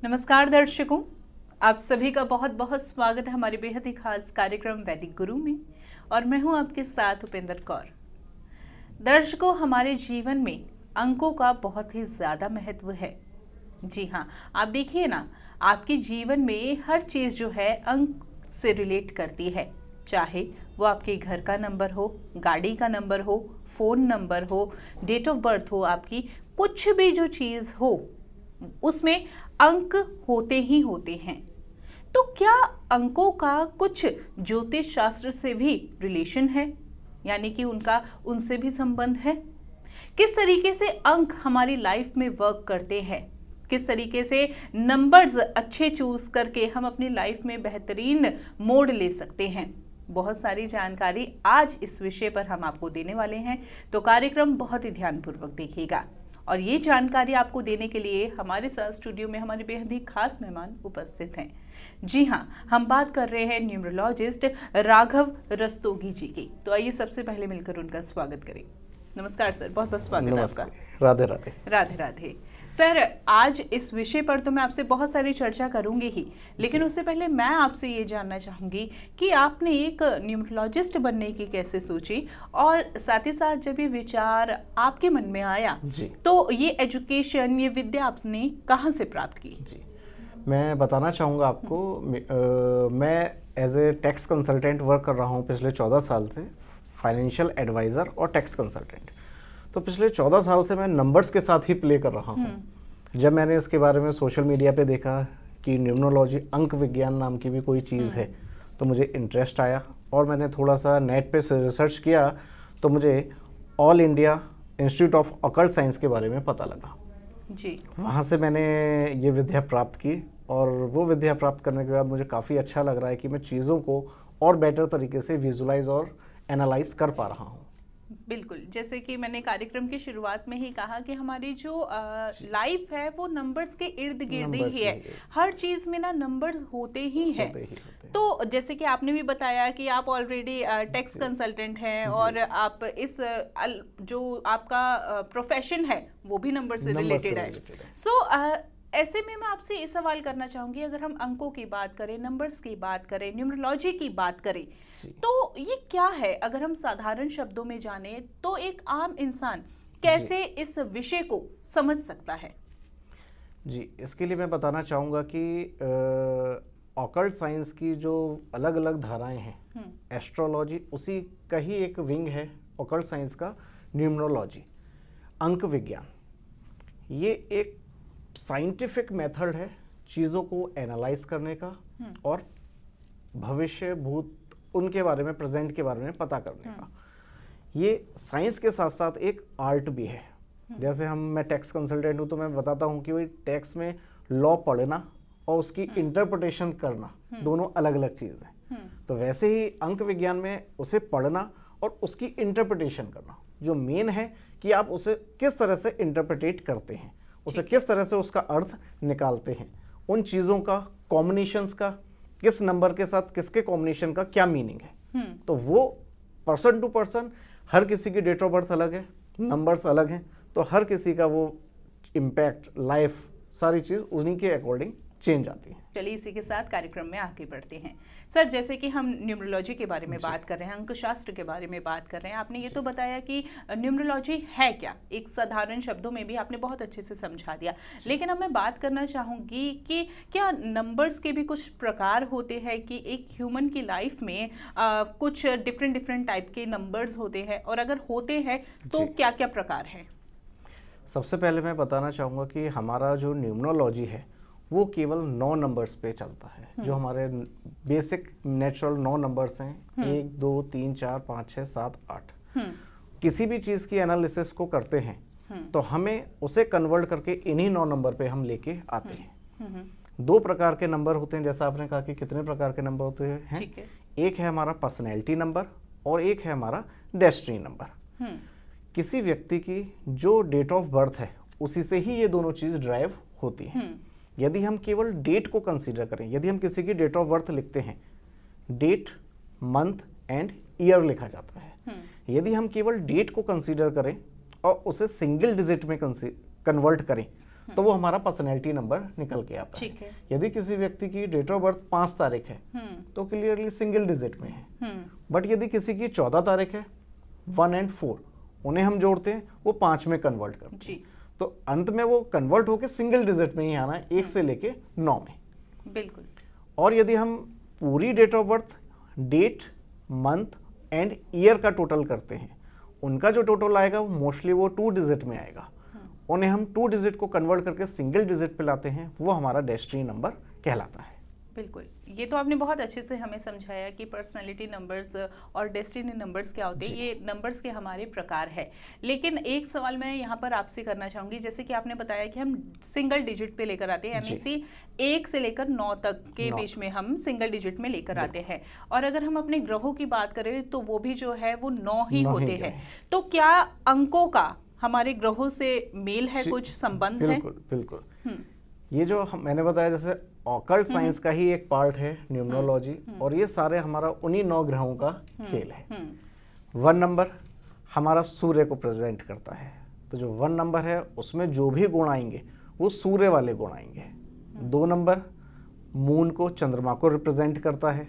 नमस्कार दर्शकों, आप सभी का बहुत बहुत स्वागत है हमारे बेहद ही खास कार्यक्रम वैदिक गुरु में। और मैं हूं आपके साथ उपेंद्र कौर। दर्शकों, हमारे जीवन में अंकों का बहुत ही ज़्यादा महत्व है। जी हाँ, आप देखिए ना, आपके जीवन में हर चीज़ जो है अंक से रिलेट करती है। चाहे वो आपके घर का नंबर हो, गाड़ी का नंबर हो, फ़ोन नंबर हो, डेट ऑफ बर्थ हो, आपकी कुछ भी जो चीज़ हो उसमें अंक होते ही होते हैं। तो क्या अंकों का कुछ ज्योतिष शास्त्र से भी रिलेशन है, यानी कि उनसे भी संबंध है? किस तरीके से अंक हमारी लाइफ में वर्क करते हैं, किस तरीके से नंबर्स अच्छे चूज करके हम अपनी लाइफ में बेहतरीन मोड़ ले सकते हैं, बहुत सारी जानकारी आज इस विषय पर हम आपको देने वाले हैं। तो कार्यक्रम बहुत ही ध्यानपूर्वक देखिएगा। और ये जानकारी आपको देने के लिए हमारे साथ स्टूडियो में हमारे बेहद ही खास मेहमान उपस्थित हैं। जी हाँ, हम बात कर रहे हैं न्यूमरोलॉजिस्ट राघव रस्तोगी जी की। तो आइए सबसे पहले मिलकर उनका स्वागत करें। नमस्कार सर, बहुत बहुत स्वागत है आपका। राधे राधे। राधे राधे। सर, आज इस विषय पर तो मैं आपसे बहुत सारी चर्चा करूंगी ही, लेकिन उससे पहले मैं आपसे ये जानना चाहूंगी कि आपने एक न्यूमरोलॉजिस्ट बनने की कैसे सोची, और साथ ही साथ जब ये विचार आपके मन में आया तो ये एजुकेशन, ये विद्या आपने कहाँ से प्राप्त की? जी, मैं बताना चाहूँगा आपको, मैं as a tax consultant work कर रहा हूँ पिछले 14 साल से, फाइनेंशियल एडवाइज़र और टैक्स कंसल्टेंट। तो पिछले 14 साल से मैं नंबर्स के साथ ही प्ले कर रहा हूँ। जब मैंने इसके बारे में सोशल मीडिया पे देखा कि न्यूमरोलॉजी, अंक विज्ञान नाम की भी कोई चीज़ है, तो मुझे इंटरेस्ट आया और मैंने थोड़ा सा नेट पे रिसर्च किया, तो मुझे all India institute of occult science के बारे में पता लगा जी। वहाँ से मैंने ये विद्या प्राप्त की, और वो विद्या प्राप्त करने के बाद मुझे काफ़ी अच्छा लग रहा है कि मैं चीज़ों को और बेटर तरीके से विजुलाइज और एनालाइज कर पा रहा हूँ। बिल्कुल, जैसे कि मैंने कार्यक्रम की शुरुआत में ही कहा कि हमारी जो लाइफ है वो नंबर्स के इर्द गिर्द ही है। हर चीज में ना नंबर्स होते ही हैं। तो जैसे कि आपने भी बताया कि आप ऑलरेडी टैक्स कंसल्टेंट हैं, और आप इस जो आपका प्रोफेशन है वो भी नंबर से रिलेटेड है। सो ऐसे में मैं आपसे ये सवाल करना चाहूंगी, अगर हम अंकों की बात करें, नंबर्स की बात करें, न्यूमरोलॉजी की बात करें, तो ये क्या है? अगर हम साधारण शब्दों में जाने तो एक आम इंसान कैसे इस विषय को समझ सकता है? जी, इसके लिए मैं बताना चाहूँगा कि ऑकल्ट साइंस की जो अलग अलग धाराएं हैं, एस्ट्रोलॉजी उसी का ही एक विंग है, ऑकल्ट साइंस का न्यूमरोलॉजी, अंक विज्ञान। ये एक साइंटिफिक मेथड है चीज़ों को एनालाइज करने का और भविष्य, भूत, उनके बारे में, प्रेजेंट के बारे में पता करने का। ये साइंस के साथ साथ एक आर्ट भी है। जैसे मैं टैक्स कंसल्टेंट हूँ, तो मैं बताता हूँ कि भाई टैक्स में लॉ पढ़ना और उसकी इंटरप्रिटेशन करना दोनों अलग अलग चीज़ है। तो वैसे ही अंक विज्ञान में उसे पढ़ना और उसकी इंटरप्रिटेशन करना, जो मेन है कि आप उसे किस तरह से इंटरप्रिटेट करते हैं, उसे किस तरह से उसका अर्थ निकालते हैं, उन चीज़ों का, कॉम्बिनेशंस का, किस नंबर के साथ किसके कॉम्बिनेशन का क्या मीनिंग है। तो वो पर्सन टू पर्सन, हर किसी की डेट ऑफ बर्थ अलग है, नंबर्स अलग हैं, तो हर किसी का वो इम्पैक्ट, लाइफ, सारी चीज़ उन्हीं के अकॉर्डिंग चेंज आती है। चलिए इसी के साथ कार्यक्रम में आगे बढ़ते हैं। सर, जैसे कि हम न्यूमरोलॉजी के बारे में बात कर रहे हैं, अंकशास्त्र के बारे में बात कर रहे हैं, आपने ये तो बताया कि न्यूमरोलॉजी है क्या, एक साधारण शब्दों में भी आपने बहुत अच्छे से समझा दिया। लेकिन अब मैं बात करना चाहूँगी कि क्या नंबर्स के भी कुछ प्रकार होते हैं, कि एक ह्यूमन की लाइफ में कुछ डिफरेंट टाइप के नंबर्स होते हैं, और अगर होते हैं तो क्या क्या प्रकार है? सबसे पहले मैं बताना चाहूँगा कि हमारा जो न्यूमरोलॉजी है वो केवल 9 नंबर्स पे चलता है। जो हमारे बेसिक नेचुरल 9 नंबर्स हैं, 1 2 3 4 5 6 7 8। किसी भी चीज़ की एनालिसिस को करते हैं तो हमें उसे कन्वर्ट करके इन्हीं 9 नंबर पे हम लेके आते हैं। 2 प्रकार के नंबर होते हैं, जैसा आपने कहा कि कितने प्रकार के नंबर होते हैं। एक है हमारा पर्सनैलिटी नंबर और एक है हमारा डेस्टिनी नंबर। किसी व्यक्ति की जो डेट ऑफ बर्थ है उसी से ही ये दोनों चीज़ ड्राइव होती है। यदि हम केवल डेट को कंसीडर करें, यदि हम किसी की डेट ऑफ बर्थ लिखते हैं, डेट, मंथ एंड ईयर लिखा जाता है। यदि हम केवल डेट को कंसीडर करें और उसे सिंगल डिजिट में कन्वर्ट करें तो वो हमारा पर्सनैलिटी नंबर निकल के आता ठीक है। यदि किसी व्यक्ति की डेट ऑफ बर्थ 5 तारीख है तो क्लियरली सिंगल डिजिट में है। बट यदि किसी की 14 तारीख है, 1 और 4 उन्हें हम जोड़ते हैं, वो 5 में कन्वर्ट करते हैं, तो अंत में वो कन्वर्ट होकर सिंगल डिजिट में ही आना है, 1 से लेके 9 में। बिल्कुल। और यदि हम पूरी date of birth, date, month and year का टोटल करते हैं, उनका जो टोटल आएगा वो मोस्टली वो 2 डिजिट में आएगा। उन्हें हम 2 डिजिट को कन्वर्ट करके सिंगल डिजिट पे लाते हैं, वो हमारा डेस्टिनी नंबर कहलाता है। बिल्कुल, ये तो आपने बहुत अच्छे से हमें समझाया कि पर्सनालिटी नंबर्स और डेस्टिनी नंबर्स क्या होते हैं, ये नंबर्स के हमारे प्रकार है। लेकिन एक सवाल मैं यहाँ पर आपसे करना चाहूँगी, जैसे कि आपने बताया कि हम सिंगल डिजिट पे लेकर आते हैं, यानी 1 से लेकर 9 तक के बीच में हम सिंगल डिजिट में लेकर आते हैं। और अगर हम अपने ग्रहों की बात करें तो वो भी जो है वो 9 ही होते हैं। तो क्या अंकों का हमारे ग्रहों से मेल है, कुछ संबंध है? बिल्कुल बिल्कुल। ये जो मैंने बताया जैसे ऑकल्ट साइंस का ही एक पार्ट है न्यूमरोलॉजी, और ये सारे हमारा उन्हीं 9 ग्रहों का खेल है। 1 नंबर हमारा सूर्य को प्रेजेंट करता है, तो जो 1 नंबर है उसमें जो भी गुण आएंगे वो सूर्य वाले गुण आएंगे। 2 नंबर मून को, चंद्रमा को रिप्रेजेंट करता है।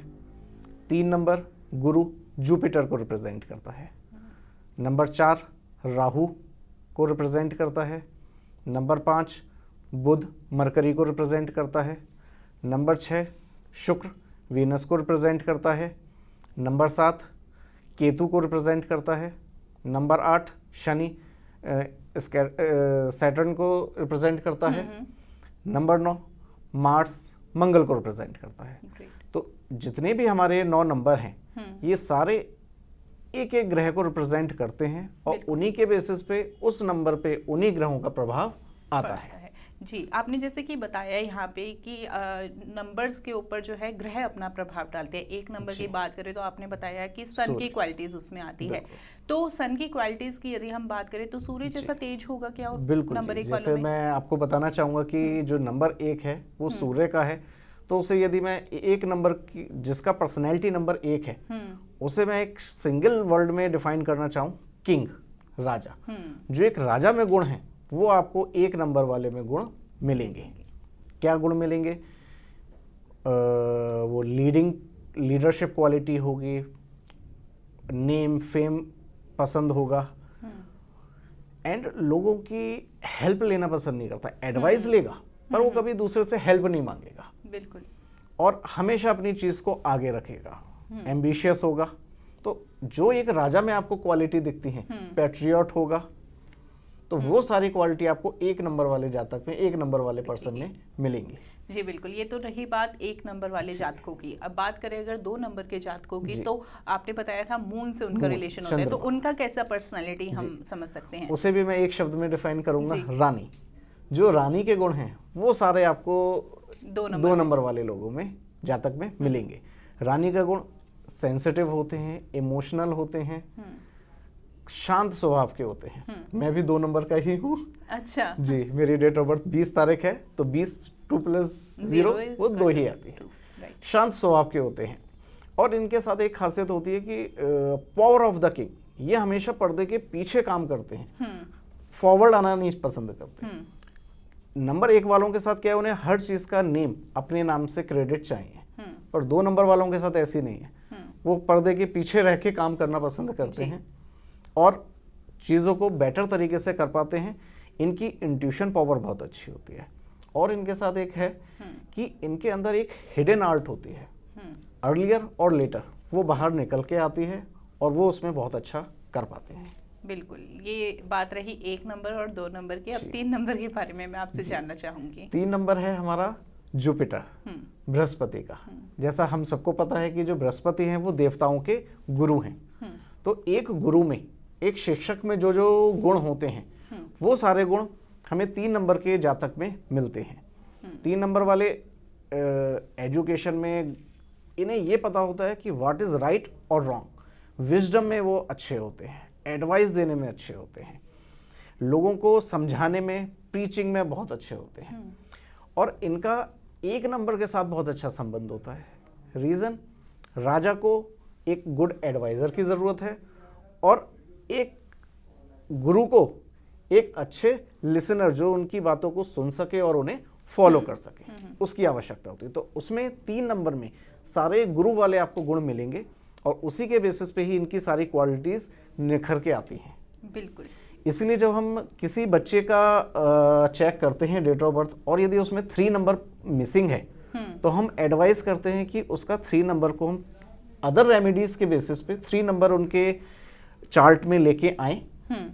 3 नंबर गुरु जुपिटर को रिप्रेजेंट करता है। नंबर 4 राहु को रिप्रेजेंट करता है। नंबर 5 बुध मरकरी को रिप्रेजेंट करता है। नंबर 6 शुक्र वीनस को रिप्रेजेंट करता है। नंबर 7 केतु को रिप्रेजेंट करता है। नंबर 8 शनि सैटर्न को रिप्रेजेंट करता है। नंबर 9 मार्स मंगल को रिप्रेजेंट करता है। तो जितने भी हमारे 9 नंबर हैं, ये सारे एक एक ग्रह को रिप्रेजेंट करते हैं, और उन्हीं के बेसिस पे उस नंबर पे उन्हीं ग्रहों का प्रभाव आता है। जी, आपने जैसे कि बताया यहाँ पे कि नंबर्स के ऊपर जो है ग्रह अपना प्रभाव डालते हैं। 1 नंबर की बात करें तो आपने बताया कि सन की क्वालिटीज उसमें आती है। तो सन की क्वालिटीज की यदि हम बात करें तो सूर्य जैसा तेज होगा क्या? बिल्कुल। नंबर 1 जैसे मैं आपको बताना चाहूंगा कि जो नंबर 1 है वो सूर्य का है, तो उसे यदि मैं 1 नंबर की, जिसका पर्सनैलिटी नंबर 1 है, उसे मैं एक सिंगल वर्ड में डिफाइन करना चाहूँ, किंग, राजा। जो एक राजा में गुण है वो आपको 1 नंबर वाले में गुण मिलेंगे। क्या गुण मिलेंगे? वो लीडरशिप क्वालिटी होगी, नेम फेम पसंद होगा, एंड लोगों की हेल्प लेना पसंद नहीं करता। एडवाइस लेगा पर वो कभी दूसरे से हेल्प नहीं मांगेगा। बिल्कुल। और हमेशा अपनी चीज को आगे रखेगा, एम्बिशियस होगा। तो जो एक राजा में आपको क्वालिटी दिखती है, पैट्रियट होगा, तो वो सारी क्वालिटी आपको 1 नंबर वाले जातक में, 1 नंबर वाले पर्सन में मिलेंगी। जी बिल्कुल, ये तो रही बात 1 नंबर वाले जातकों की। अब बात करें अगर 2 नंबर के जातकों की, तो आपने बताया था मून से उनका रिलेशन होता है, तो उनका कैसा पर्सनालिटी हम समझ सकते हैं? उसे भी मैं एक शब्द में डिफाइन करूंगा, रानी। जो रानी के गुण हैं वो सारे आपको 2 नंबर वाले लोगों में, जातक में मिलेंगे। रानी का गुण सेंसिटिव होते हैं, इमोशनल होते हैं, शांत स्वभाव के होते हैं। मैं भी 2 नंबर का ही हूँ। अच्छा जी, मेरी डेट ऑफ बर्थ 20 तारीख है, तो 20 2 + 0 वो 2 ही आती है। शांत स्वभाव के होते हैं, और इनके साथ एक खासियत होती है कि पावर ऑफ द किंग, ये हमेशा पर्दे के पीछे काम करते हैं, फॉरवर्ड आना नहीं पसंद करते। नंबर 1 वालों के साथ क्या है, उन्हें हर चीज का नेम अपने नाम से क्रेडिट चाहिए, पर 2 नंबर वालों के साथ ऐसी नहीं है। वो पर्दे के पीछे रह के काम करना पसंद करते हैं और चीज़ों को बेटर तरीके से कर पाते हैं। इनकी इंट्यूशन पावर बहुत अच्छी होती है, और इनके साथ एक है कि इनके अंदर एक हिडन आर्ट होती है, अर्लियर और लेटर वो बाहर निकल के आती है, और वो उसमें बहुत अच्छा कर पाते हैं। बिल्कुल, ये बात रही 1 नंबर और 2 नंबर की। अब 3 नंबर के बारे में मैं आपसे जानना चाहूंगी। 3 नंबर है हमारा जुपिटर, बृहस्पति का। जैसा हम सबको पता है कि जो बृहस्पति हैं वो देवताओं के गुरु हैं, तो एक गुरु में, एक शिक्षक में जो जो गुण होते हैं वो सारे गुण हमें 3 नंबर के जातक में मिलते हैं। 3 नंबर वाले एजुकेशन में इन्हें ये पता होता है कि व्हाट इज राइट और रॉन्ग। विजडम में वो अच्छे होते हैं, एडवाइस देने में अच्छे होते हैं, लोगों को समझाने में, प्रीचिंग में बहुत अच्छे होते हैं, और इनका 1 नंबर के साथ बहुत अच्छा संबंध होता है। रीजन, राजा को एक गुड एडवाइजर की जरूरत है, और एक गुरु को एक अच्छे लिसनर जो उनकी बातों को सुन सके और उन्हें फॉलो कर सके, उसकी आवश्यकता होती है। तो उसमें 3 नंबर में सारे गुरु वाले आपको गुण मिलेंगे और उसी के बेसिस पे ही इनकी सारी क्वालिटीज निखर के आती हैं। बिल्कुल। इसलिए जब हम किसी बच्चे का चेक करते हैं डेट ऑफ बर्थ और यदि उसमें 3 नंबर मिसिंग है तो हम एडवाइस करते हैं कि उसका 3 नंबर को हम अदर रेमेडीज के बेसिस पे 3 नंबर उनके चार्ट में लेके आए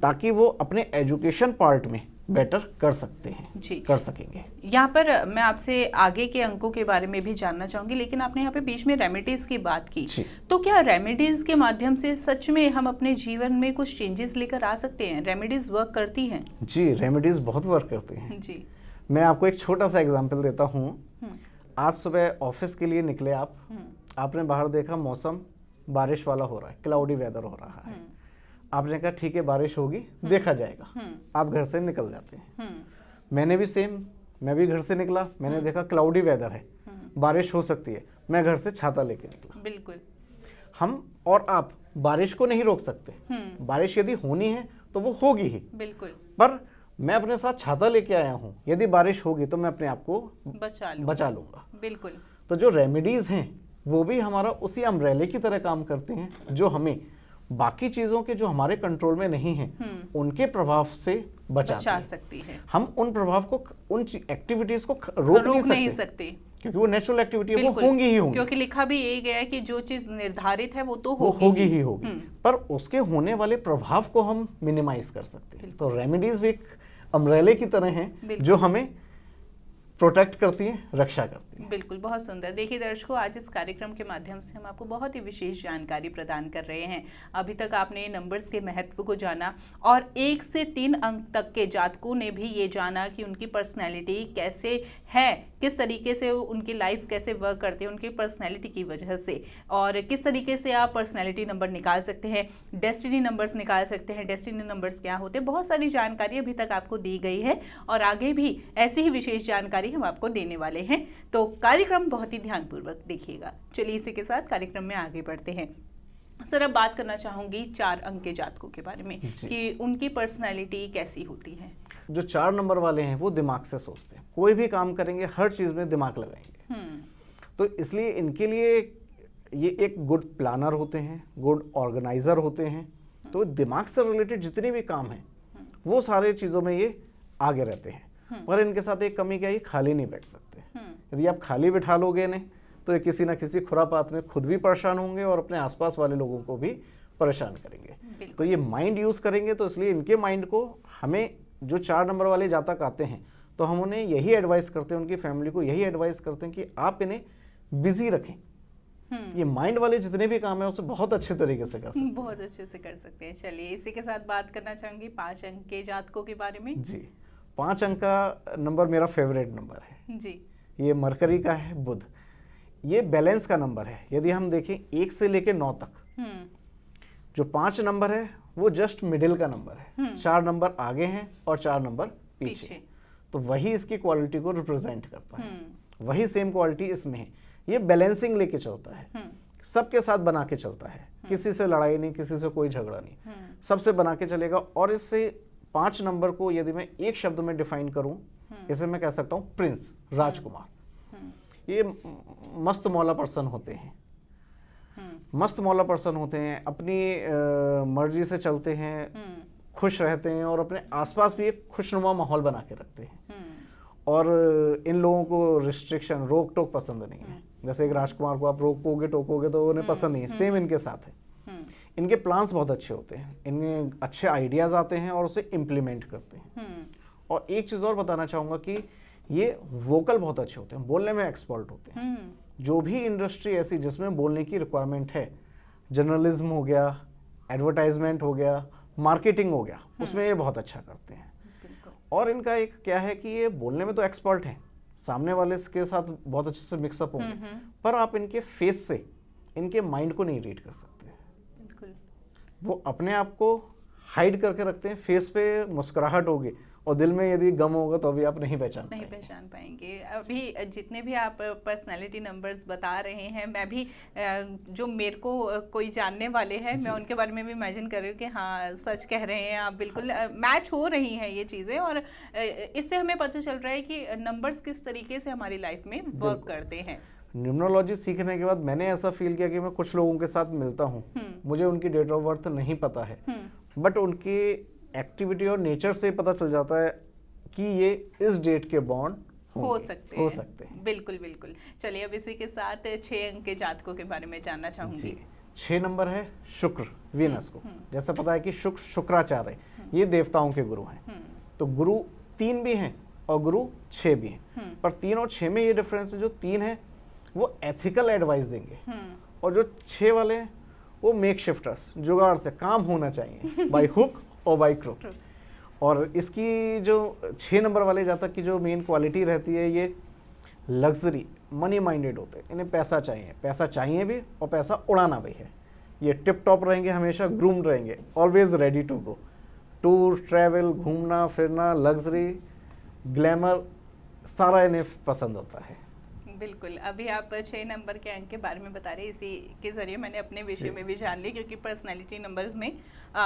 ताकि वो अपने एजुकेशन पार्ट में बेटर कर सकते हैं जी, कर सकेंगे। यहाँ पर मैं आपसे आगे के अंकों के बारे में भी जानना चाहूंगी, लेकिन आपने यहाँ पे बीच में रेमेडीज की बात की, तो क्या रेमेडीज के माध्यम से सच में हम अपने जीवन में कुछ चेंजेस लेकर आ सकते हैं? रेमेडीज वर्क करती हैं? जी, रेमेडीज बहुत वर्क करती हैं जी। मैं आपको एक छोटा सा एग्जाम्पल देता हूँ। आज सुबह ऑफिस के लिए निकले आप, आपने बाहर देखा मौसम बारिश वाला हो रहा है, क्लाउडी वेदर हो रहा है, आपने कहा ठीक है बारिश होगी, देखा जाएगा, आप घर से निकल जाते हैं। मैंने भी सेम, मैं भी घर से निकला, मैंने देखा क्लाउडी वेदर है, बारिश हो सकती है, मैं घर से छाता लेके निकला। बिल्कुल। हम और आप बारिश को नहीं रोक सकते, बारिश यदि होनी है तो वो होगी ही। बिल्कुल। पर मैं अपने साथ छाता लेके आया हूँ, यदि बारिश होगी तो मैं अपने आप को बचा लूंगा। बिल्कुल। तो जो रेमेडीज हैं वो भी हमारा उसी अम्ब्रेले की तरह काम करते हैं, जो हमें बाकी चीजों के जो हमारे कंट्रोल में नहीं है उनके प्रभाव से बचा सकती है। हम उन प्रभाव को, उन एक्टिविटीज को रोक नहीं सकते क्योंकि वो नेचुरल एक्टिविटी है, वो होंगी ही होंगी। क्योंकि लिखा भी यही गया है कि जो चीज निर्धारित है वो तो होगी ही होगी, पर उसके होने वाले प्रभाव को हम मिनिमाइज कर सकते हैं। तो रेमेडीज भी एक अम्ब्रेले की तरह हैं जो हमें प्रोटेक्ट करती हैं, रक्षा करती हैं। बिल्कुल, बहुत सुंदर। देखिए दर्शकों, आज इस कार्यक्रम के माध्यम से हम आपको बहुत ही विशेष जानकारी प्रदान कर रहे हैं। अभी तक आपने नंबर्स के महत्व को जाना और 1 से 3 अंक तक के जातकों ने भी ये जाना कि उनकी पर्सनैलिटी कैसे है, किस तरीके से उनकी लाइफ कैसे वर्क करती है उनकी पर्सनैलिटी की वजह से, और किस तरीके से आप पर्सनैलिटी नंबर निकाल सकते हैं, डेस्टिनी नंबर्स निकाल सकते हैं, डेस्टिनी नंबर्स क्या होते हैं। बहुत सारी जानकारी अभी तक आपको दी गई है और आगे भी ऐसी ही विशेष जानकारी हम आपको देने वाले हैं, तो कार्यक्रम बहुत ही ध्यानपूर्वक देखिएगा। चलिए इसी के साथ कार्यक्रम में आगे बढ़ते हैं। सर, अब बात करना चाहूंगी 4 अंक के जातकों के बारे में कि उनकी पर्सनालिटी कैसी होती है। जो 4 नंबर वाले हैं वो दिमाग से सोचते हैं, कोई भी काम करेंगे हर चीज में दिमाग लगाएंगे, तो इसलिए इनके लिए ये एक गुड प्लानर होते हैं, गुड ऑर्गेनाइजर होते हैं। तो दिमाग से रिलेटेड जितने भी काम हैं वो सारे चीजों में ये आगे रहते हैं। पर इनके साथ एक कमी क्या है, खाली नहीं बैठ सकते। यदि आप खाली बिठा लोगे इन्हें तो ये किसी ना किसी खुरापात में खुद भी परेशान होंगे और अपने आसपास वाले लोगों को भी परेशान करेंगे। तो ये माइंड यूज करेंगे, तो इसलिए इनके माइंड को हमें, जो 4 नंबर वाले जातक आते हैं तो हम उन्हें यही एडवाइस करते हैं, उनकी फैमिली को यही एडवाइस करते हैं कि आप इन्हें बिजी रखें। ये माइंड वाले जितने भी काम है उसे बहुत अच्छे तरीके से कर सकते हैं, बहुत अच्छे से कर सकते हैं। चलिए इसी के साथ बात करना चाहूंगी 5 अंक के जातकों के बारे में। जी, 5 अंक का नंबर मेरा फेवरेट नंबर है जी। ये मरकरी का है, बुध। ये बैलेंस का नंबर है। यदि हम देखें 1 से लेके 9 तक, जो 5 नंबर है वो जस्ट मिडिल का नंबर है। 4 नंबर आगे हैं और 4 नंबर पीछे, तो वही इसकी क्वालिटी को रिप्रेजेंट करता है। वही सेम क्वालिटी इसमें है। ये बैलेंसिंग लेके चलता है, सबके साथ बना के चलता है, किसी से लड़ाई नहीं, किसी से कोई झगड़ा नहीं, सबसे बना के चलेगा। और इससे 5 नंबर को यदि मैं एक शब्द में डिफाइन करूं, इसे मैं कह सकता हूं प्रिंस, राजकुमार। ये मस्त मौला पर्सन होते हैं, मस्त मौला पर्सन होते हैं, अपनी मर्जी से चलते हैं, खुश रहते हैं और अपने आसपास भी एक खुशनुमा माहौल बना के रखते हैं। और इन लोगों को रिस्ट्रिक्शन, रोक टोक पसंद नहीं है। जैसे एक राजकुमार को आप रोकोगे टोकोगे तो उन्हें पसंद नहीं है, सेम इनके साथ है। इनके प्लान्स बहुत अच्छे होते हैं, इनमें अच्छे आइडियाज आते हैं और उसे इम्प्लीमेंट करते हैं। और एक चीज और बताना चाहूंगा कि ये वोकल बहुत अच्छे होते हैं, बोलने में एक्सपर्ट होते हैं। जो भी इंडस्ट्री ऐसी जिसमें बोलने की रिक्वायरमेंट है, जर्नलिज्म हो गया, एडवर्टाइजमेंट हो गया, मार्केटिंग हो गया, उसमें ये बहुत अच्छा करते हैं। और इनका एक क्या है कि ये बोलने में तो एक्सपर्ट हैं, सामने वाले के साथ बहुत अच्छे से मिक्सअप होंगे, पर आप इनके फेस से इनके माइंड को नहीं रीड कर सकते। वो अपने आप को हाइड करके रखते हैं। फेस पे मुस्कुराहट होगी और दिल में यदि गम होगा तो अभी आप नहीं पहचान पाएंगे। अभी जितने भी आप पर्सनालिटी नंबर्स बता रहे हैं, मैं भी जो मेरे को कोई जानने वाले हैं मैं उनके बारे में भी इमेजिन कर रही हूँ कि हाँ सच कह रहे हैं आप, बिल्कुल मैच हो रही हैं ये चीज़ें। और इससे हमें पता चल रहा है कि नंबर्स किस तरीके से हमारी लाइफ में वर्क करते हैं। न्यूमरोलॉजी सीखने के बाद मैंने ऐसा फील किया कि मैं कुछ लोगों के साथ मिलता हूँ, मुझे उनकी डेट ऑफ बर्थ नहीं पता है, बट उनकी एक्टिविटी और नेचर से पता चल जाता है कि ये इस डेट के बॉर्न हो सकते हैं। बिल्कुल बिल्कुल। चलिए अब इसी के साथ 6 अंक के जातकों के बारे में जानना चाहूंगी। 6 नंबर है शुक्र, वीनस को। जैसे पता है कि शुक्र शुक्राचार्य ये देवताओं के गुरु हैं, तो गुरु 3 भी हैं और गुरु 6 भी हैं, पर 3 और 6 में ये डिफरेंस है, जो 3 है वो एथिकल एडवाइस देंगे और जो 6 वाले हैं वो मेक शिफ्टर्स, जुगाड़ से काम होना चाहिए बाय हुक और बाय क्रुक। और इसकी जो 6 नंबर वाले जातक की जो मेन क्वालिटी रहती है, ये लग्जरी मनी माइंडेड होते हैं, इन्हें पैसा चाहिए भी और पैसा उड़ाना भी है। ये टिप टॉप रहेंगे, हमेशा ग्रूम्ड रहेंगे, always ready to go. Tour travel, घूमना फिरना, लग्जरी, ग्लैमर सारा इन्हें पसंद होता है। बिल्कुल। अभी आप 6 नंबर के अंक के बारे में बता रहे हैं, इसी के जरिए मैंने अपने विषय में भी जान लिया, क्योंकि पर्सनालिटी नंबर्स में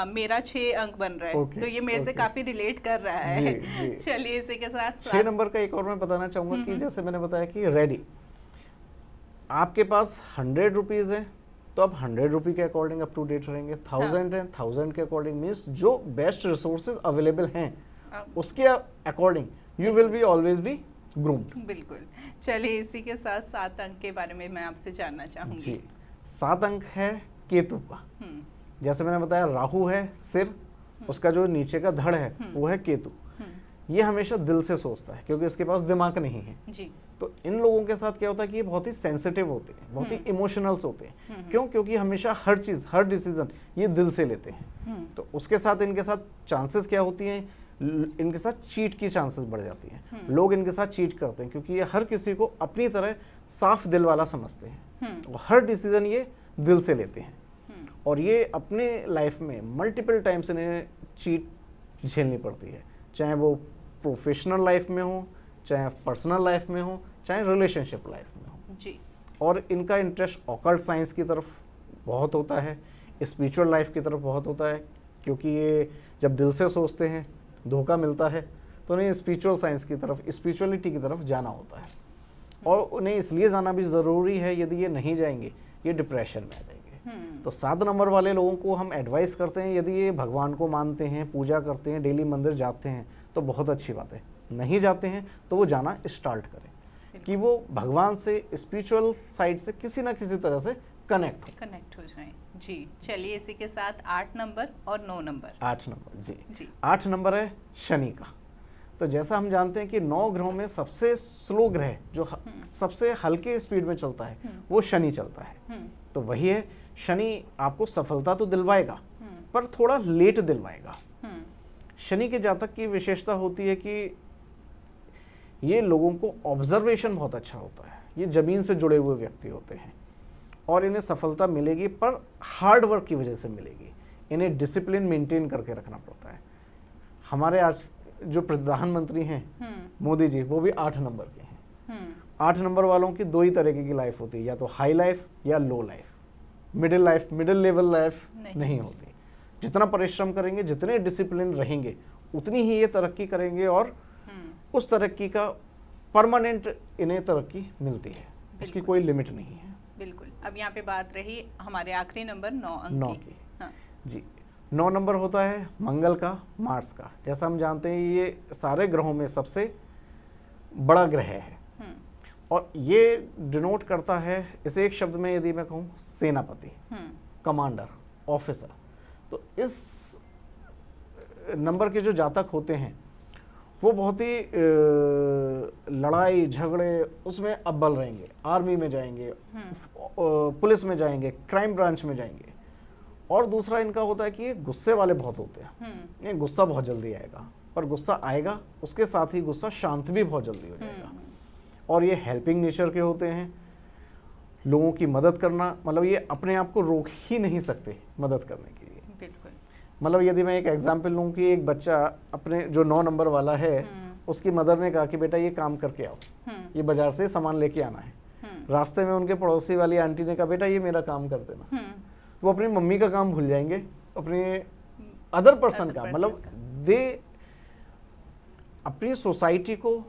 मेरा 6 अंक बन रहा है, तो ये मेरे से काफी रिलेट कर रहा है। चलिए इसी के साथ 6 नंबर का एक और मैं बताना चाहूंगा कि जैसे मैंने बताया कि रेडी, आपके पास 100 रुपीज है तो आप 100 रुपये के अकॉर्डिंग अप टू डेट रहेंगे, 1000 है 1000 के अकॉर्डिंग, मीन्स जो बेस्ट रिसोर्सेज अवेलेबल हैं उसके according you will be always be groomed. बिल्कुल। चलिए इसी के साथ 7 अंक के बारे में मैं आपसे जानना चाहूंगी। जी, 7 अंक है केतु का। जैसे मैंने बताया राहु है सिर, उसका जो नीचे का धड़ है वो है केतु। ये हमेशा दिल से सोचता है क्योंकि इसके पास दिमाग नहीं है जी। तो इन लोगों के साथ क्या होता है कि ये बहुत ही सेंसिटिव होते हैं, बहुत ही इमोशनल्स होते हैं। क्यों? क्योंकि हमेशा हर चीज, हर डिसीजन ये दिल से लेते हैं। तो उसके साथ इनके साथ चांसेस क्या होती हैं, इनके साथ चीट की चांसेस बढ़ जाती हैं। लोग इनके साथ चीट करते हैं क्योंकि ये हर किसी को अपनी तरह साफ दिल वाला समझते हैं और हर डिसीजन ये दिल से लेते हैं। और ये अपने लाइफ में मल्टीपल टाइम्स इन्हें चीट झेलनी पड़ती है, चाहे वो प्रोफेशनल लाइफ में हो, चाहे पर्सनल लाइफ में हो, चाहे रिलेशनशिप लाइफ में हो जी। और इनका इंटरेस्ट ऑकल्ट साइंस की तरफ बहुत होता है, स्पिरिचुअल लाइफ की तरफ बहुत होता है, क्योंकि ये जब दिल से सोचते हैं धोखा मिलता है तो उन्हें स्पिरिचुअल साइंस की तरफ, स्पिरिचुअलिटी की तरफ जाना होता है। और उन्हें इसलिए जाना भी ज़रूरी है, यदि ये नहीं जाएंगे ये डिप्रेशन में आ जाएंगे। तो 7 नंबर वाले लोगों को हम एडवाइस करते हैं, यदि ये भगवान को मानते हैं, पूजा करते हैं, डेली मंदिर जाते हैं तो बहुत अच्छी बात है। नहीं जाते हैं तो वो जाना स्टार्ट करें कि वो भगवान से, स्पिरिचुअल साइड से किसी ना किसी तरह से कनेक्ट हो जाएं। जी। चलिए इसी के साथ 8 नंबर और 9 नंबर। 8 नंबर जी। 8 नंबर है शनि का। तो जैसा हम जानते हैं कि 9 ग्रहों में सबसे स्लो ग्रह जो सबसे हल्के स्पीड में चलता है वो शनि चलता है। तो वही है, शनि आपको सफलता तो दिलवाएगा पर थोड़ा लेट दिलवाएगा। शनि के जातक की विशेषता होती है कि ये लोगों को ऑब्जर्वेशन बहुत अच्छा होता है, ये जमीन से जुड़े हुए व्यक्ति होते हैं और इन्हें सफलता मिलेगी पर हार्ड वर्क की वजह से मिलेगी। इन्हें डिसिप्लिन मेंटेन करके रखना पड़ता है। हमारे आज जो प्रधानमंत्री हैं मोदी जी, वो भी 8 नंबर के हैं। 8 नंबर वालों की 2 ही तरीके की लाइफ होती है, या तो हाई लाइफ या लो लाइफ। मिडिल लेवल लाइफ नहीं होती। जितना परिश्रम करेंगे, जितने डिसिप्लिन रहेंगे, उतनी ही ये तरक्की करेंगे और उस तरक्की का परमानेंट इन्हें तरक्की मिलती है, उसकी कोई लिमिट नहीं है। बिल्कुल। अब यहाँ पे बात रही हमारे आखिरी नंबर 9 अंक की। हाँ। जी। 9 नंबर होता है मंगल का, मार्स का। जैसा हम जानते हैं ये सारे ग्रहों में सबसे बड़ा ग्रह है और ये डिनोट करता है, इसे एक शब्द में यदि मैं कहूँ, सेनापति, कमांडर, ऑफिसर। तो इस नंबर के जो जातक होते हैं वो बहुत ही लड़ाई झगड़े उसमें अव्वल रहेंगे, आर्मी में जाएंगे, पुलिस में जाएंगे, क्राइम ब्रांच में जाएंगे। और दूसरा इनका होता है कि ये गुस्से वाले बहुत होते हैं। ये गुस्सा बहुत जल्दी आएगा, पर गुस्सा आएगा उसके साथ ही गुस्सा शांत भी बहुत जल्दी हो जाएगा। और ये हेल्पिंग नेचर के होते हैं, लोगों की मदद करना, मतलब ये अपने आप को रोक ही नहीं सकते मदद करने के लिए। बिल्कुल। मतलब यदि मैं एक एग्जांपल लूँ कि एक बच्चा अपने जो 9 नंबर वाला है, उसकी मदर ने कहा कि बेटा ये काम करके आओ, ये बाजार से सामान लेके आना है। रास्ते में उनके पड़ोसी वाली आंटी ने कहा बेटा ये मेरा काम कर देना, वो अपनी मम्मी का काम भूल जाएंगे, अपने अदर पर्सन का, मतलब दे अपनी सोसाइटी को,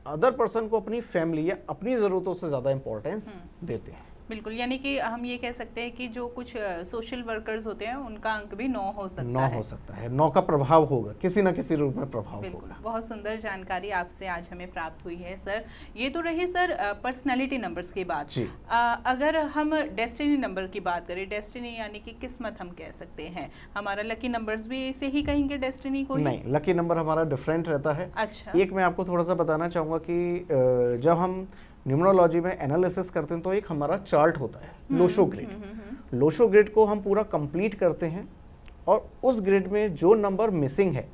अदर पर्सन को, अपनी फैमिली या अपनी ज़रूरतों से ज़्यादा इंपॉर्टेंस देते हैं। बिल्कुल, यानी कि हम ये कह सकते हैं कि जो कुछ सोशल वर्कर्स होते हैं उनका अंक भी 9 हो सकता है। 9 हो सकता है, 9 का प्रभाव होगा, किसी ना किसी रूप में प्रभाव होगा। बहुत सुंदर जानकारी आपसे आज हमें प्राप्त हुई है सर। ये तो रही सर पर्सनैलिटी नंबर्स की बात। अगर हम डेस्टिनी नंबर की बात करें, डेस्टिनी यानी कि किस्मत हम कह सकते हैं, हमारा लकी नंबर्स भी इसे ही कहेंगे डेस्टिनी को? नहीं, लकी नंबर हमारा डिफरेंट रहता है। अच्छा। एक मैं आपको थोड़ा सा बताना चाहूँगा कि जब हम न्यूमरोलॉजी में एनालिसिस करते हैं तो एक हमारा चार्ट होता है, लोशो ग्रिड। लोशो ग्रिड को हम पूरा कंप्लीट करते हैं और उस ग्रिड में जो नंबर मिसिंग है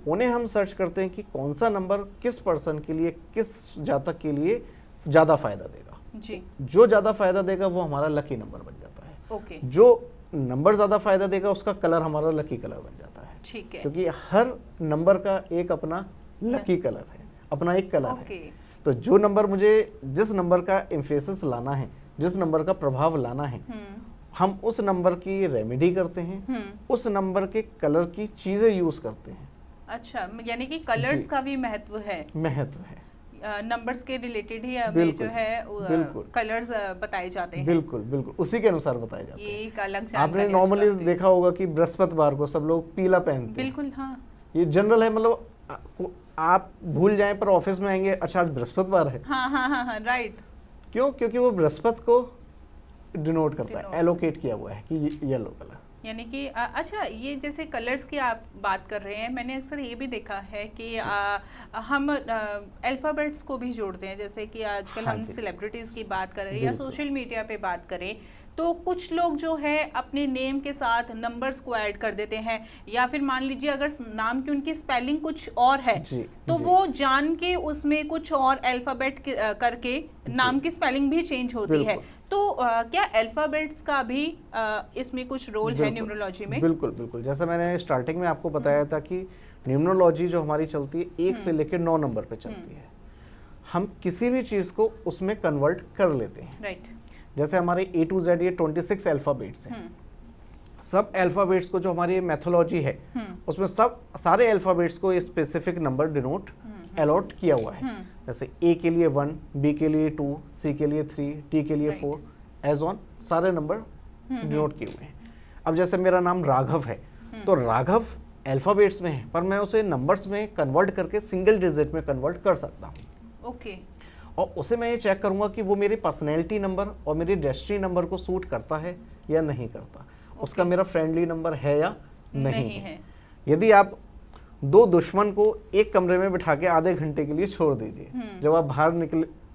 उन्हें हम सर्च करते हैं कि कौन सा नंबर किस पर्सन के लिए, किस जातक के लिए ज़्यादा फायदा देगा जी। जो ज़्यादा फायदा देगा वो हमारा लकी नंबर बन जाता है। ओके। जो नंबर ज़्यादा फायदा देगा उसका कलर हमारा लकी कलर बन जाता है। ठीक है। क्योंकि हर नंबर का एक अपना लकी कलर है, अपना एक कलर है। तो जो नंबर मुझे, जिस नंबर का एम्फेसिस लाना है, जिस नंबर का प्रभाव लाना है, हम उस नंबर की रेमेडी करते हैं, उस नंबर के कलर की चीजें यूज करते हैं। अच्छा, यानी कि कलर्स का भी महत्व है। महत्व है, नंबर्स के रिलेटेड ही अभी जो है कलर्स बताए जाते हैं। बिल्कुल बिल्कुल, उसी के अनुसार बताए जाते हैं। ये एक अलग जानकारी। आपने नॉर्मली देखा होगा कि बृहस्पतिवार को सब लोग पीला पहनते हैं। बिल्कुल, हाँ, ये जनरल है, मतलब आप भूल जाएं पर ऑफिस में आएंगे, अच्छा आज बृहस्पतिवार है। हाँ हाँ हाँ हाँ, राइट। क्यों? क्योंकि वो बृहस्पति को डिनोट करता है, एलोकेट किया हुआ है कि येलो कलर। यानी कि अच्छा, ये जैसे कलर्स की आप बात कर रहे हैं, मैंने अक्सर ये भी देखा है कि हम अल्फ़ाबेट्स को भी जोड़ते हैं, जैसे कि आजकल हम सेलिब्रिटीज़ की बात करें या सोशल मीडिया पे बात करें, तो कुछ लोग जो है अपने नेम के साथ नंबर्स को ऐड कर देते हैं, या फिर मान लीजिए अगर नाम की उनकी स्पेलिंग कुछ और है तो वो जान के उसमें कुछ और अल्फ़ाबेट करके नाम की स्पेलिंग भी चेंज होती है। तो क्या अल्फ़ाबेट्स का भी इसमें कुछ रोल है न्यूमरोलॉजी में? बिल्कुल बिल्कुल, जैसे मैंने स्टार्टिंग में आपको बताया था कि न्यूमरोलॉजी जो हमारी चलती है 1 से लेकर 9 नंबर पे चलती है। हम किसी भी चीज़ को उसमें कन्वर्ट कर लेते हैं। राइट। जैसे हमारे A to Z ये 26 अल्फ़ाबेट्स हैं। सब अल्फ़ाबेट्स को जो हमारी मैथोलॉजी है उसमें सब सारे अल्फ़ाबेट्स को स्पेसिफिक नंबर डिनोट अलॉट किया हुआ है। जैसे A के लिए 1, B के लिए 2, C के लिए 3, D के लिए 4, एज ऑन सारे नंबर डिनोट किए हुए हैं। अब जैसे मेरा नाम राघव है, तो राघव अल्फ़ाबेट्स में है पर मैं उसे नंबर्स में कन्वर्ट करके सिंगल डिजिट में कन्वर्ट कर सकता हूँ। ओके। और उसे मैं ये चेक करूंगा कि वो मेरे पर्सनैलिटी नंबर और मेरे डेस्टिनी नंबर को सूट करता है या नहीं करता। उसका मेरा फ्रेंडली नंबर है या नहीं है। यदि आप 2 दुश्मन को एक कमरे में बिठा के आधे घंटे के लिए छोड़ दीजिए, जब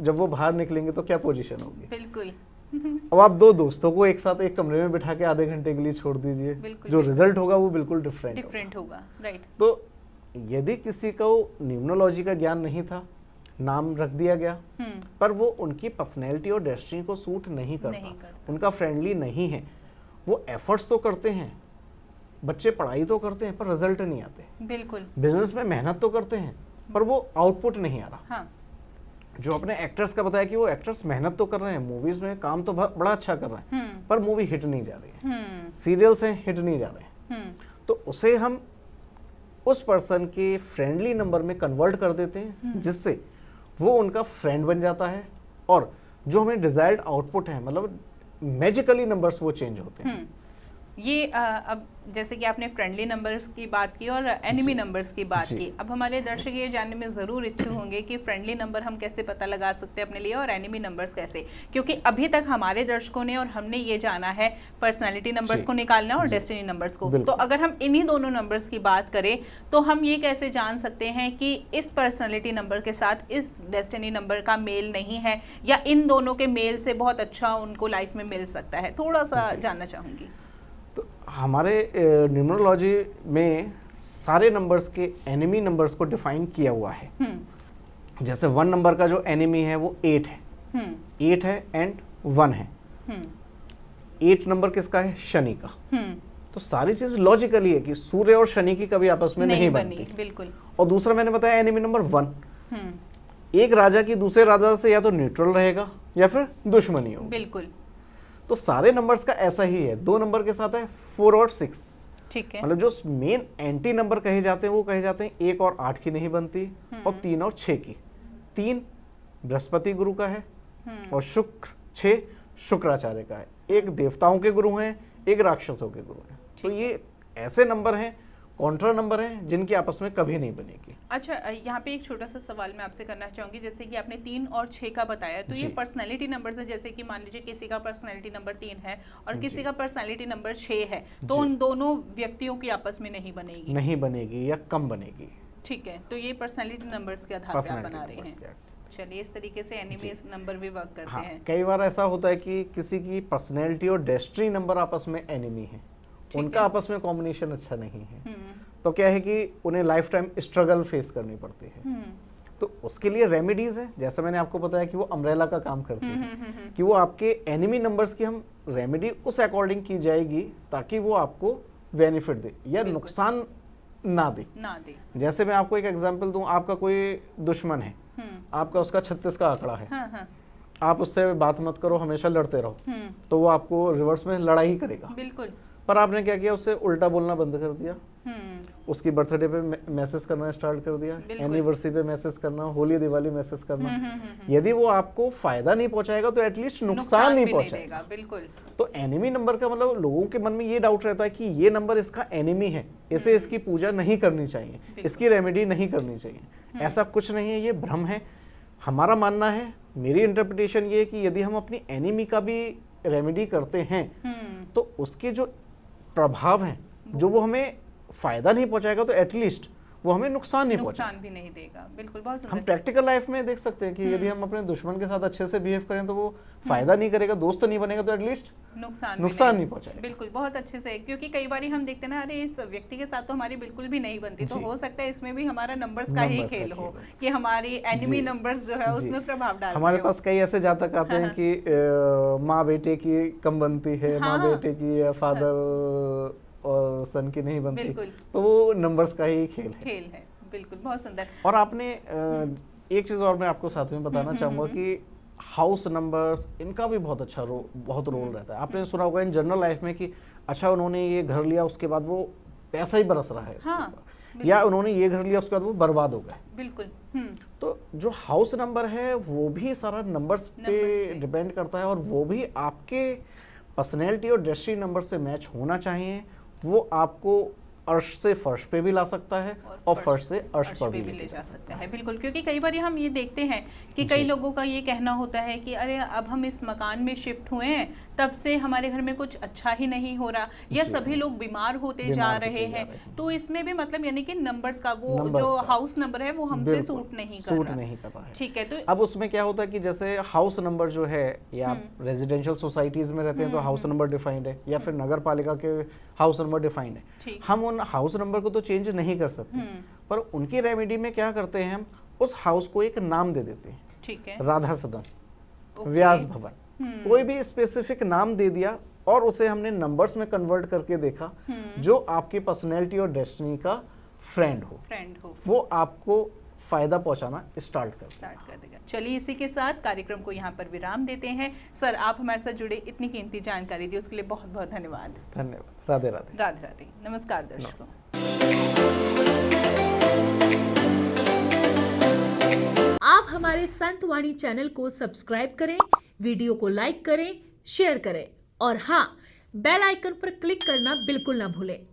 वो बाहर निकलेंगे तो क्या पोजीशन होगी? बिल्कुल। अब आप 2 दोस्तों को एक साथ एक कमरे में बिठा के आधे घंटे के लिए छोड़ दीजिए, जो रिजल्ट होगा वो बिल्कुल डिफरेंट होगा। राइट। तो यदि किसी को न्यूमरोलॉजी का ज्ञान नहीं था, नाम रख दिया गया, पर वो उनकी पर्सनैलिटी और डेस्टिनी को सूट नहीं करता, उनका फ्रेंडली नहीं है, वो एफर्ट्स तो करते हैं, बच्चे पढ़ाई तो करते हैं पर रिजल्ट नहीं आते। बिल्कुल। बिजनेस में मेहनत तो करते हैं पर वो आउटपुट नहीं आ रहा। हाँ। जो अपने एक्टर्स का बताया कि वो एक्टर्स मेहनत तो कर रहे हैं, मूवीज में काम तो बड़ा अच्छा कर रहे हैं पर मूवी हिट नहीं जा रही है, सीरियल्स हैं हिट नहीं जा रहे हैं, तो उसे हम उस पर्सन के फ्रेंडली नंबर में कन्वर्ट कर देते हैं, जिससे वो उनका फ्रेंड बन जाता है और जो हमें डिजायर्ड आउटपुट है, मतलब मैजिकली नंबर्स वो चेंज होते हैं। ये अब जैसे कि आपने फ्रेंडली नंबर्स की बात की और एनिमी नंबर्स की बात की, अब हमारे दर्शक ये जानने में ज़रूर इच्छुक होंगे कि फ्रेंडली नंबर हम कैसे पता लगा सकते हैं अपने लिए और एनिमी नंबर्स कैसे, क्योंकि अभी तक हमारे दर्शकों ने और हमने ये जाना है पर्सनालिटी नंबर्स को निकालना और डेस्टिनी नंबर्स को। तो अगर हम इन्हीं दोनों नंबर्स की बात करें तो हम ये कैसे जान सकते हैं कि इस पर्सनालिटी नंबर के साथ इस डेस्टिनी नंबर का मेल नहीं है, या इन दोनों के मेल से बहुत अच्छा उनको लाइफ में मिल सकता है? थोड़ा सा जानना चाहूँगी। तो हमारे न्यूमरोलॉजी में सारे नंबर्स के एनिमी नंबर्स को डिफाइन किया हुआ है। जैसे 1 नंबर का जो एनिमी है वो 8 है, 8 है एंड 1 है। 8 नंबर किसका है? शनि का। तो सारी चीज लॉजिकली है कि सूर्य और शनि की कभी आपस में नहीं बनती। बिल्कुल। और दूसरा मैंने बताया एनिमी नंबर 1, एक राजा की दूसरे राजा से या तो न्यूट्रल रहेगा या फिर दुश्मनी होगी। बिल्कुल। तो सारे नंबर्स का ऐसा ही है। 2 नंबर के साथ है 4 और 6। ठीक है। मतलब जो मेन एंटी नंबर कहे जाते हैं वो कहे जाते हैं 1 और 8 की नहीं बनती और 3 और 6 की। 3 बृहस्पति गुरु का है और शुक्र 6 शुक्राचार्य का है। एक देवताओं के गुरु हैं, एक राक्षसों के गुरु हैं। तो ये ऐसे नंबर हैं, कॉन्ट्रा नंबर हैं, जिनकी आपस में कभी नहीं बनेगी। अच्छा, यहाँ पे एक छोटा सा सवाल मैं आपसे करना चाहूंगी। जैसे कि आपने 3 और 6 का बताया, तो ये पर्सनैलिटी नंबर्स है। जैसे कि मान लीजिए किसी का पर्सनैलिटी नंबर 3 है और किसी का पर्सनैलिटी नंबर 6 है, तो उन दोनों व्यक्तियों की आपस में नहीं बनेगी? नहीं बनेगी या कम बनेगी। ठीक है, तो ये पर्सनैलिटी नंबर्स के आधार पर आप बना रहे हैं। चलिए, इस तरीके से एनिमीज नंबर भी वर्क करते हैं। कई बार ऐसा होता है कि किसी की पर्सनैलिटी और डेस्टिनी नंबर आपस में एनिमी है, उनका आपस में कॉम्बिनेशन अच्छा नहीं है, तो क्या है कि उन्हें लाइफ टाइम स्ट्रगल फेस करनी पड़ती है। तो उसके लिए रेमेडीज है, जैसे मैंने आपको बताया कि वो अम्ब्रेला का काम करती है, कि वो आपके एनिमी नंबर्स की हम रेमेडी उस अकॉर्डिंग की जाएगी ताकि वो आपको बेनिफिट दे या नुकसान ना दे। जैसे मैं आपको एक एग्जांपल दूं, आपका कोई दुश्मन है, आपका उसका 36 का आंकड़ा है, आप उससे बात मत करो, हमेशा लड़ते रहो, तो वो आपको रिवर्स में लड़ाई ही करेगा। बिल्कुल। पर आपने क्या किया, उससे उल्टा बोलना बंद कर दिया, उसकी बर्थडे पे मैसेज करना स्टार्ट कर दिया, एनिवर्सरी पे मैसेज करना, होली दिवाली मैसेज करना। यदि वो आपको फायदा नहीं पहुंचाएगा तो एटलीस्ट नुकसान नहीं पहुंचाएगा। बिल्कुल। तो एनिमी नंबर का मतलब लोगों के मन में ये डाउट रहता है कि ये नंबर इसका एनिमी है, इसे इसकी पूजा नहीं करनी चाहिए, इसकी रेमेडी नहीं करनी चाहिए। ऐसा कुछ नहीं है, ये भ्रम है। हमारा मानना है, मेरी इंटरप्रिटेशन ये है कि यदि हम अपनी एनिमी का भी रेमेडी करते हैं तो उसके जो प्रभाव हैं, जो वो हमें फायदा नहीं पहुंचाएगा तो एटलीस्ट वो हमें नुकसान नहीं भी नहीं देगा। बिल्कुल, बहुत हम प्रैक्टिकल लाइफ में देख सकते हैं कि यदि हम अपने दुश्मन के साथ अच्छे से बिहेव करें तो वो फायदा नहीं करेगा, दोस्त नहीं बनेगा, तो एटलीस्ट नुकसान नहीं पहुंचाएगा। बिल्कुल, बहुत अच्छे से। क्योंकि कई बार हम देखते हैं ना, अरे इस व्यक्ति के साथ तो हमारी बिल्कुल भी नहीं बनती, तो हो सकता है इसमें भी हमारा नंबर्स का ही खेल हो कि हमारी एनिमी नंबर्स जो है उसमें प्रभाव डाल। हमारे पास कई ऐसे जातक आते हैं कि माँ बेटे की कम बनती है, माँ बेटे की, फादर और सन की नहीं बनती, तो वो नंबर्स का ही खेल है। बिल्कुल, बहुत सुंदर। और आपने एक चीज और मैं आपको साथ में बताना चाहूंगा कि हाउस नंबर्स, इनका भी बहुत अच्छा बहुत रोल रहता है। आपने सुना होगा इन जनरल लाइफ में कि अच्छा उन्होंने ये घर लिया, उसके बाद वो पैसा ही बरस रहा है, या उन्होंने ये घर लिया, उसके बाद वो बर्बाद हो गए। बिल्कुल। तो जो हाउस नंबर है वो भी सारा नंबर्स पे डिपेंड करता है, और वो भी आपके पर्सनैलिटी और डेस्टिनी नंबर से मैच होना चाहिए। वो आपको अर्श से फर्श पे भी ला सकता है और फर्श से अर्श पर भी ले जा सकता है। बिल्कुल, क्योंकि कई बार हम ये देखते हैं कि कई लोगों का ये कहना होता है कि अरे अब हम इस मकान में शिफ्ट हुए हैं, तब से हमारे घर में कुछ अच्छा ही नहीं हो रहा, या सभी लोग बीमार होते जा रहे हैं। तो इसमें भी मतलब यानी कि नंबर्स का वो जो हाउस नंबर है वो हमसे सूट नहीं कर रहा है। ठीक है, तो अब उसमें क्या होता है कि जैसे हाउस नंबर जो है, या आप रेजिडेंशियल सोसाइटीज में रहते हैं तो हाउस नंबर डिफाइंड है, या फिर नगर पालिका के हाउस नंबर डिफाइंड है। हम उन हाउस नंबर को तो चेंज नहीं कर सकते, पर उनकी रेमेडी में क्या करते हैं, हम उस हाउस को एक नाम दे देते हैं। ठीक है, राधा सदन, व्यास भवन, कोई भी स्पेसिफिक नाम दे दिया, और उसे हमने नंबर्स में कन्वर्ट करके देखा जो आपकी पर्सनैलिटी और डेस्टिनी का फ्रेंड हो, वो आपको फायदा पहुंचाना स्टार्ट कर देगा। चलिए, इसी के साथ कार्यक्रम को यहाँ पर विराम देते हैं। सर, आप हमारे साथ जुड़े, इतनी कीमती जानकारी दी, उसके लिए बहुत बहुत धन्यवाद। धन्यवाद। राधे राधे। राधे राधे। नमस्कार दर्शकों। आप हमारे संतवाणी चैनल को सब्सक्राइब करें, वीडियो को लाइक करें, शेयर करें, और हाँ, बेल आइकन पर क्लिक करना बिल्कुल ना भूलें।